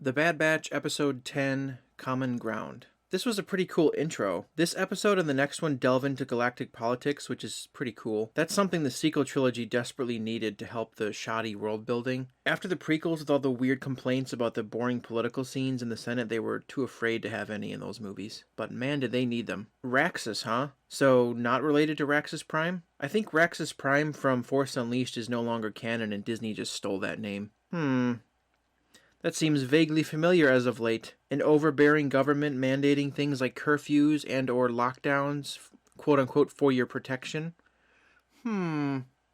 The Bad Batch Episode 10, Common Ground. This was a pretty cool intro. This episode and the next one delve into galactic politics, which is pretty cool. That's something the sequel trilogy desperately needed to help the shoddy world building. After the prequels with all the weird complaints about the boring political scenes in the Senate, they were too afraid to have any in those movies. But man, did they need them. Raxus, huh? So, not related to Raxus Prime? I think Raxus Prime from Force Unleashed is no longer canon and Disney just stole that name. That seems vaguely familiar as of late. An overbearing government mandating things like curfews and or lockdowns, quote-unquote, for your protection.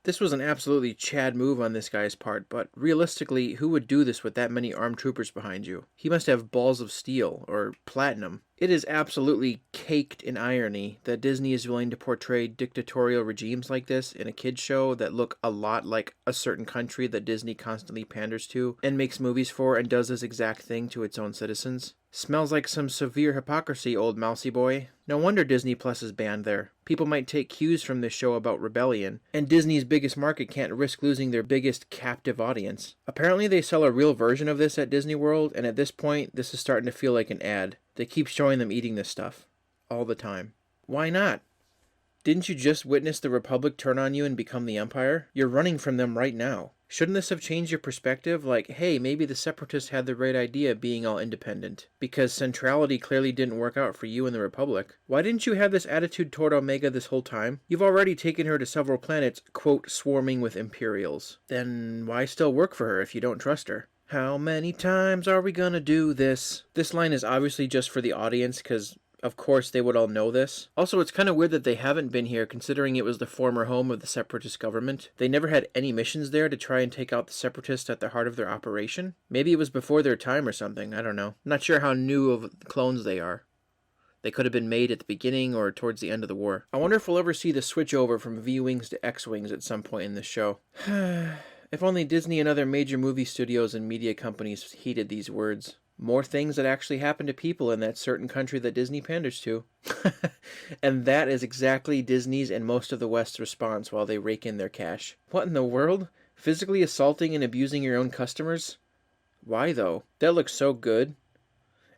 This was an absolutely Chad move on this guy's part, but realistically, who would do this with that many armed troopers behind you? He must have balls of steel, or platinum. It is absolutely caked in irony that Disney is willing to portray dictatorial regimes like this in a kids show that look a lot like a certain country that Disney constantly panders to and makes movies for and does this exact thing to its own citizens. Smells like some severe hypocrisy, old mousy boy. No wonder Disney Plus is banned there. People might take cues from this show about rebellion, and Disney's biggest market can't risk losing their biggest captive audience. Apparently they sell a real version of this at Disney World, and at this point, this is starting to feel like an ad. They keep showing them eating this stuff. All the time. Why not? Didn't you just witness the Republic turn on you and become the Empire? You're running from them right now. Shouldn't this have changed your perspective? Like, hey, maybe the Separatists had the right idea being all independent. Because centrality clearly didn't work out for you and the Republic. Why didn't you have this attitude toward Omega this whole time? You've already taken her to several planets, quote, swarming with Imperials. Then why still work for her if you don't trust her? How many times are we gonna do this? This line is obviously just for the audience, because of course they would all know this. Also, it's kind of weird that they haven't been here, considering it was the former home of the Separatist government. They never had any missions there to try and take out the Separatists at the heart of their operation. Maybe it was before their time or something, I don't know. I'm not sure how new of clones they are. They could have been made at the beginning or towards the end of the war. I wonder if we'll ever see the switch over from V-Wings to X-Wings at some point in this show. If only Disney and other major movie studios and media companies heeded these words. More things that actually happen to people in that certain country that Disney panders to. And that is exactly Disney's and most of the West's response while they rake in their cash. What in the world? Physically assaulting and abusing your own customers? Why though? That looks so good.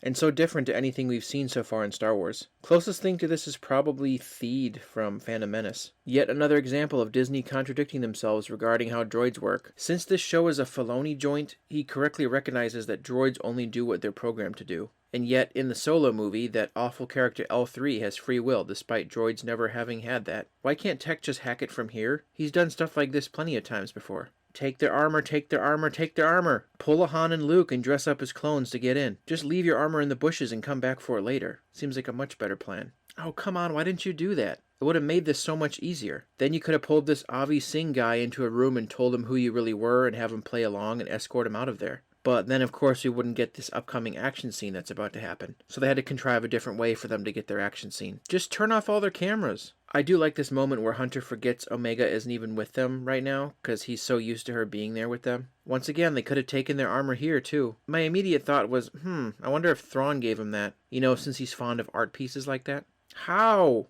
And so different to anything we've seen so far in Star Wars. Closest thing to this is probably Theed from Phantom Menace. Yet another example of Disney contradicting themselves regarding how droids work. Since this show is a Filoni joint, he correctly recognizes that droids only do what they're programmed to do. And yet, in the Solo movie, that awful character L3 has free will, despite droids never having had that. Why can't Tech just hack it from here? He's done stuff like this plenty of times before. Take their armor, take their armor, take their armor. Pull a Han and Luke and dress up as clones to get in. Just leave your armor in the bushes and come back for it later. Seems like a much better plan. Oh, come on, why didn't you do that? It would have made this so much easier. Then you could have pulled this Avi Singh guy into a room and told him who you really were and have him play along and escort him out of there. But then, of course, we wouldn't get this upcoming action scene that's about to happen. So they had to contrive a different way for them to get their action scene. Just turn off all their cameras. I do like this moment where Hunter forgets Omega isn't even with them right now, because he's so used to her being there with them. Once again, they could have taken their armor here, too. My immediate thought was, I wonder if Thrawn gave him that. You know, since he's fond of art pieces like that. How?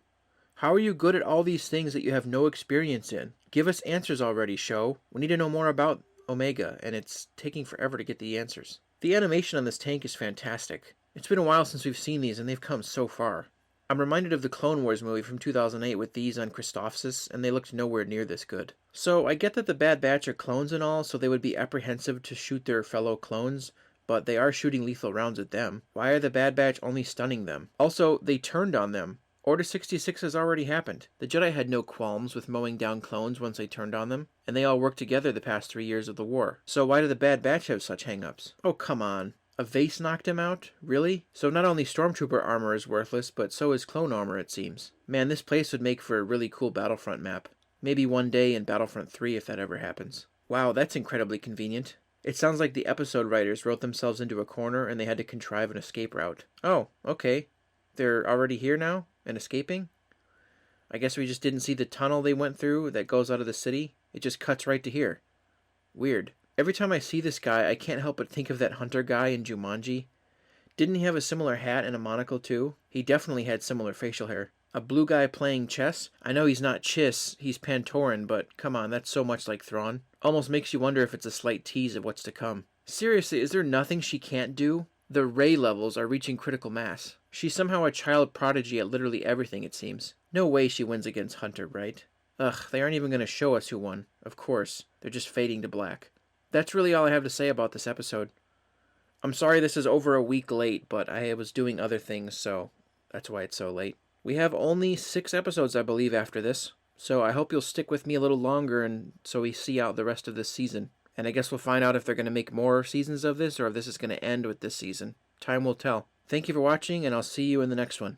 How are you good at all these things that you have no experience in? Give us answers already, show. We need to know more about Omega, and it's taking forever to get the answers. The animation on this tank is fantastic. It's been a while since we've seen these, and they've come so far. I'm reminded of the Clone Wars movie from 2008 with these on Christophsis, and they looked nowhere near this good. So, I get that the Bad Batch are clones and all, so they would be apprehensive to shoot their fellow clones, but they are shooting lethal rounds at them. Why are the Bad Batch only stunning them? Also, they turned on them. Order 66 has already happened. The Jedi had no qualms with mowing down clones once they turned on them, and they all worked together the past 3 years of the war. So why do the Bad Batch have such hang-ups? Oh, come on. A vase knocked him out? Really? So not only Stormtrooper armor is worthless, but so is clone armor, it seems. Man, this place would make for a really cool Battlefront map. Maybe one day in Battlefront 3 if that ever happens. Wow, that's incredibly convenient. It sounds like the episode writers wrote themselves into a corner and they had to contrive an escape route. Oh, okay. They're already here now? And escaping? I guess we just didn't see the tunnel they went through that goes out of the city. It just cuts right to here. Weird. Every time I see this guy, I can't help but think of that Hunter guy in Jumanji. Didn't he have a similar hat and a monocle too? He definitely had similar facial hair. A blue guy playing chess? I know he's not Chiss, he's Pantoran, but come on, that's so much like Thrawn. Almost makes you wonder if it's a slight tease of what's to come. Seriously, is there nothing she can't do? The Ray levels are reaching critical mass. She's somehow a child prodigy at literally everything, it seems. No way she wins against Hunter, right? Ugh, they aren't even going to show us who won. Of course, they're just fading to black. That's really all I have to say about this episode. I'm sorry this is over a week late, but I was doing other things, so that's why it's so late. We have only 6 episodes, I believe, after this, so I hope you'll stick with me a little longer and so we see out the rest of this season. And I guess we'll find out if they're going to make more seasons of this or if this is going to end with this season. Time will tell. Thank you for watching, and I'll see you in the next one.